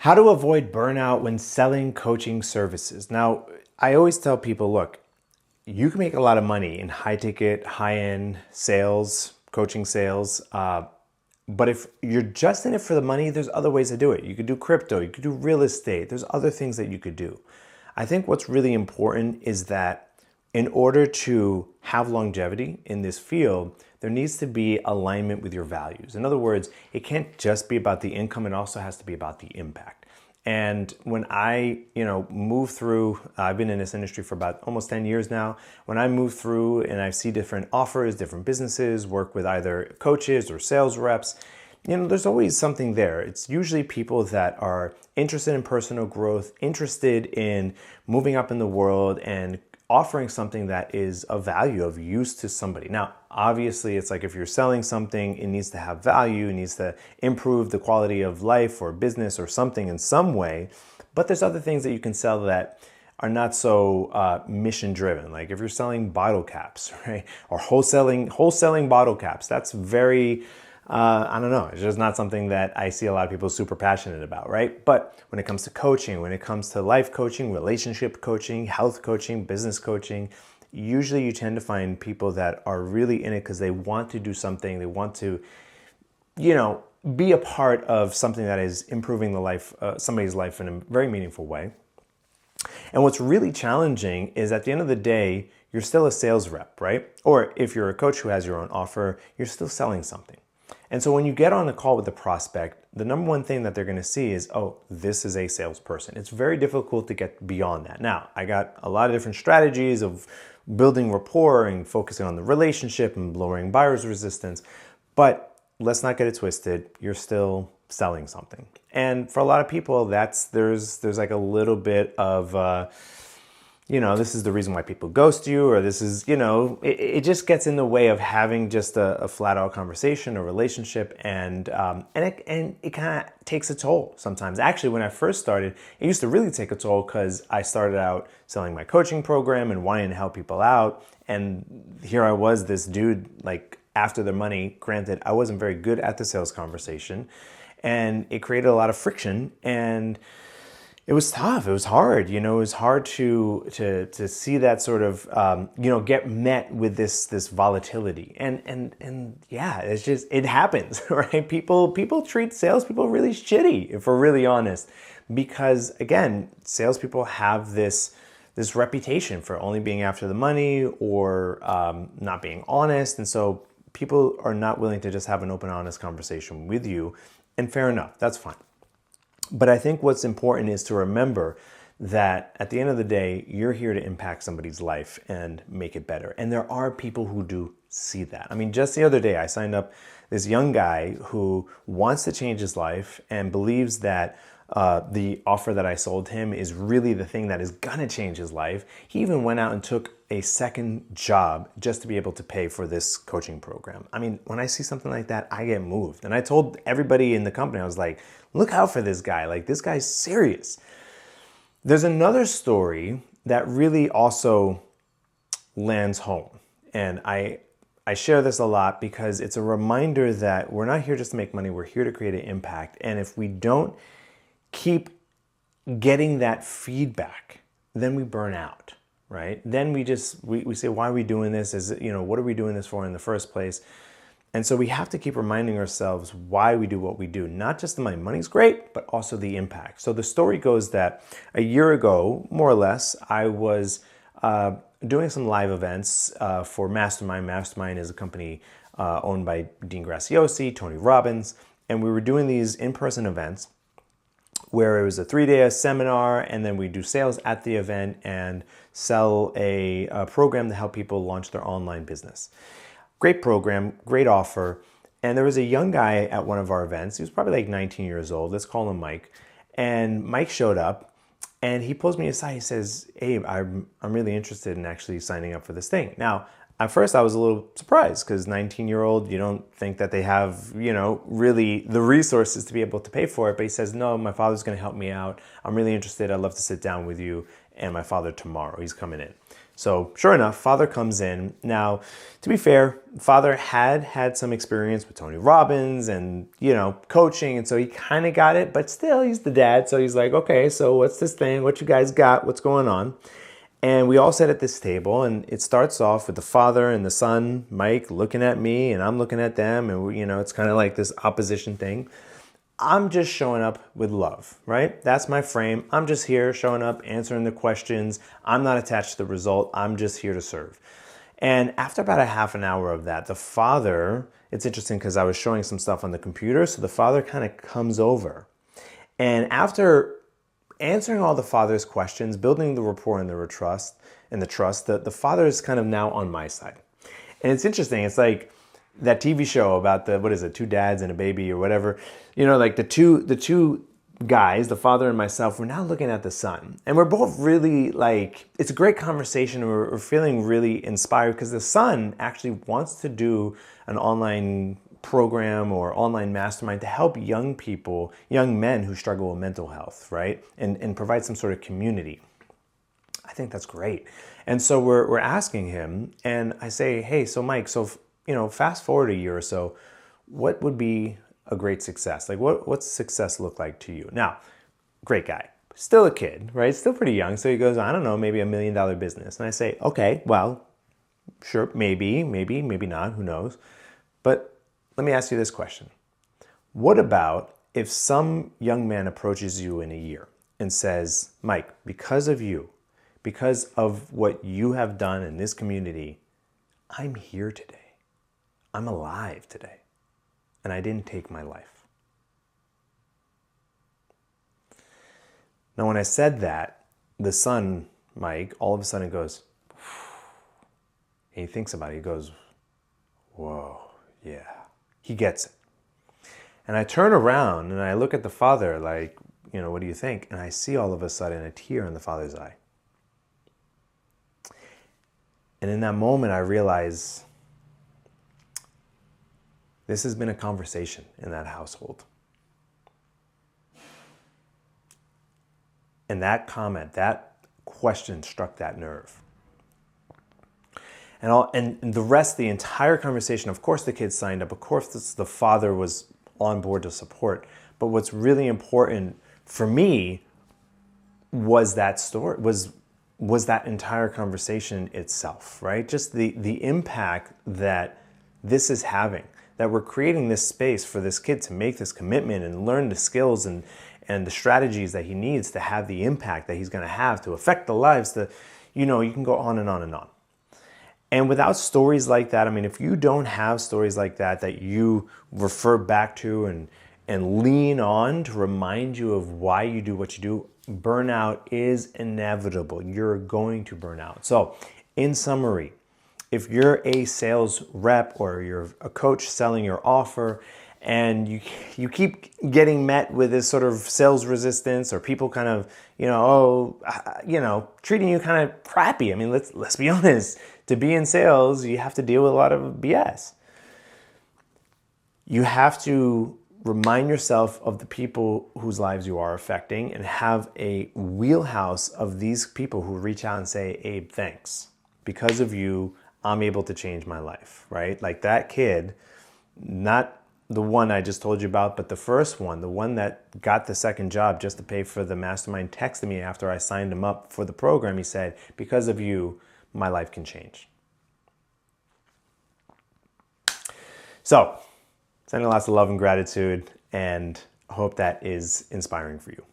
How to avoid burnout when selling coaching services. Now, I always tell people, look, you can make a lot of money in high ticket, high end sales, coaching sales. But if you're just in it for the money, there's other ways to do it. You could do crypto, you could do real estate, there's other things that you could do. I think what's really important is that in order to have longevity in this field, there needs to be alignment with your values. In other words, it can't just be about the income, it also has to be about the impact. And when I, move through, I've been in this industry for about almost 10 years now. When I move through and I see different offers, different businesses, work with either coaches or sales reps, there's always something there. It's usually people that are interested in personal growth, interested in moving up in the world and offering something that is of value, of use to somebody. Now, obviously, it's like if you're selling something, it needs to have value, it needs to improve the quality of life or business or something in some way. But there's other things that you can sell that are not so mission driven. Like if you're selling bottle caps, right? Or wholesaling bottle caps, that's very, I don't know, it's just not something that I see a lot of people super passionate about, right? But when it comes to coaching, when it comes to life coaching, relationship coaching, health coaching, business coaching, usually you tend to find people that are really in it because they want to do something, they want to, be a part of something that is improving the life, somebody's life in a very meaningful way. And what's really challenging is at the end of the day, you're still a sales rep, right? Or if you're a coach who has your own offer, you're still selling something. And so when you get on a call with the prospect, the number one thing that they're going to see is, oh, this is a salesperson. It's very difficult to get beyond that. Now, I got a lot of different strategies of building rapport and focusing on the relationship and lowering buyer's resistance. But let's not get it twisted. You're still selling something. And for a lot of people, there's like a little bit of, this is the reason why people ghost you, or this is, it just gets in the way of having just a flat out conversation, a relationship, and it kind of takes a toll sometimes. Actually, when I first started, it used to really take a toll because I started out selling my coaching program and wanting to help people out. And here I was, this dude, like after the money, granted, I wasn't very good at the sales conversation, and it created a lot of friction, and it was tough. It was hard. It was hard to see that sort of get met with this volatility. And yeah, it's just, it happens, right? People treat salespeople really shitty, if we're really honest, because again, salespeople have this reputation for only being after the money or not being honest, and so people are not willing to just have an open, honest conversation with you. And fair enough, that's fine. But I think what's important is to remember that at the end of the day, you're here to impact somebody's life and make it better. And there are people who do see that. I mean, just the other day, I signed up this young guy who wants to change his life and believes that the offer that I sold him is really the thing that is gonna change his life. He even went out and took a second job just to be able to pay for this coaching program. I mean, when I see something like that, I get moved. And I told everybody in the company, I was like, look out for this guy. Like, this guy's serious. There's another story that really also lands home. And I share this a lot because it's a reminder that we're not here just to make money. We're here to create an impact. And if we don't keep getting that feedback, then we burn out, right? Then we say, why are we doing this? What are we doing this for in the first place? And so we have to keep reminding ourselves why we do what we do. Not just the money. Money's great, but also the impact. So the story goes that a year ago, more or less, I was doing some live events for Mastermind. Mastermind is a company owned by Dean Graziosi, Tony Robbins. And we were doing these in-person events where it was a 3-day seminar, and then we do sales at the event and sell a program to help people launch their online business. Great program, great offer. And there was a young guy at one of our events. He was probably like 19 years old. Let's call him Mike. And Mike showed up and he pulls me aside. He says, Abe, I'm really interested in actually signing up for this thing. Now, at first I was a little surprised because 19-year-old, you don't think that they have, really the resources to be able to pay for it. But he says, no, my father's going to help me out. I'm really interested. I'd love to sit down with you and my father tomorrow. He's coming in. So sure enough, father comes in. Now, to be fair, father had some experience with Tony Robbins and, coaching. And so he kind of got it, but still he's the dad. So he's like, okay, so what's this thing? What you guys got? What's going on? And we all sat at this table, and it starts off with the father and the son, Mike, looking at me, and I'm looking at them. And, it's kind of like this opposition thing. I'm just showing up with love, right? That's my frame. I'm just here showing up, answering the questions. I'm not attached to the result. I'm just here to serve. And after about a half an hour of that, the father, it's interesting because I was showing some stuff on the computer. So the father kind of comes over. And after answering all the father's questions, building the rapport and the trust, the father is kind of now on my side. And it's interesting. It's like that TV show about two dads and a baby or whatever. Like the two guys, the father and myself, we're now looking at the son. And we're both really it's a great conversation. We're feeling really inspired because the son actually wants to do an online program or online mastermind to help young men who struggle with mental health, right? And provide some sort of community. I think that's great. And so we're asking him, and I say, hey, so Mike, fast forward a year or so, what would be a great success? Like what's success look like to you? Now, great guy, still a kid, right? Still pretty young. So he goes, I don't know, maybe $1 million business. And I say, okay, well, sure, maybe not, who knows? But let me ask you this question. What about if some young man approaches you in a year and says, Mike, because of you, because of what you have done in this community, I'm here today. I'm alive today. And I didn't take my life. Now, when I said that, the son, Mike, all of a sudden goes, and he thinks about it. He goes, whoa, yeah. He gets it. And I turn around and I look at the father like, what do you think? And I see all of a sudden a tear in the father's eye. And in that moment, I realize this has been a conversation in that household. And that comment, that question struck that nerve. And the rest, the entire conversation, of course the kids signed up, of course the father was on board to support. But what's really important for me was that story, was that entire conversation itself, right? Just the impact that this is having, that we're creating this space for this kid to make this commitment and learn the skills and the strategies that he needs to have the impact that he's going to have to affect the lives. You can go on and on and on. And without stories like that, if you don't have stories like that you refer back to and lean on to remind you of why you do what you do, burnout is inevitable. You're going to burn out. So, in summary, if you're a sales rep or you're a coach selling your offer and you keep getting met with this sort of sales resistance or people kind of, treating you kind of crappy. Let's be honest. To be in sales, you have to deal with a lot of BS. You have to remind yourself of the people whose lives you are affecting and have a wheelhouse of these people who reach out and say, Abe, thanks. Because of you, I'm able to change my life, right? Like that kid, not the one I just told you about, but the first one, the one that got the second job just to pay for the mastermind, texted me after I signed him up for the program. He said, because of you, my life can change. So, sending lots of love and gratitude, and hope that is inspiring for you.